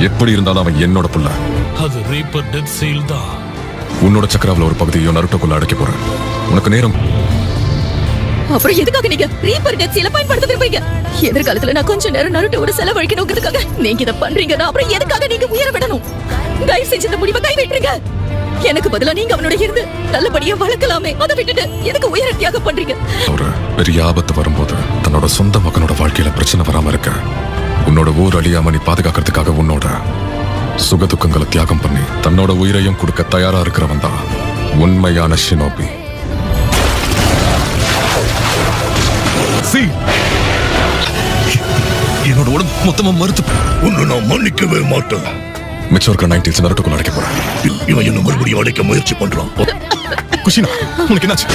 எப்படி இருந்தாலும் அவன் என்னோட புள்ள. அது ரீப்பர் டெத் சீல் தான். உன்னோட சக்கராவில் ஒரு பகுதியோ நருட்டோக்குள்ள அடைக்க போறேன். உனக்கு நேரம். அப்புறம் எதுக்காக நீங்க ரீப்பர் டெத் சீலை பயன்படுத்த விரும்புறீங்க? எதிர்காலத்துல நான் கொஞ்ச நேரம் நருட்டோட செலவழிக்கணுங்கிறதுக்காக நீங்க இதை பண்றீங்கன்னா அப்புறம் எதுக்காக நீங்க உயர விடணும்? தயவு செஞ்சு இந்த முடிவை கைவிட்டுருங்க. எனக்கு பதிலா நீங்க அவனோட இருந்து நல்லபடியா வளர்க்கலாமே. அதை விட்டுட்டு எதுக்கு உயர தியாகம் பண்றீங்க? ஒரு பெரிய ஆபத்து வரும்போது தன்னோட சொந்த மகனோட வாழ்க்கையில பிரச்சனை வராம இருக்க, உன்னோட ஊர் அழியாம நீ பாதுகாக்கிறதுக்காக உன்னோட சுக துக்கங்களை தியாகம் பண்ணி தன்னோட உயிரையும் கொடுக்க தயாரா இருக்கிறவன் தான் உண்மையான ஷினோபி. என்னோட உடம்பு மொத்தமா மறுத்து ஒன்னு நான் மன்னிக்கவே மாட்டேன். மிச்சம் இருக்கிற 90s நருட்டோக்குள்ள அடைக்க போறேன். இவன் என்ன மறுபடியும் அடைக்க முயற்சி பண்றான். குஷினா, உனக்கு என்னாச்சு?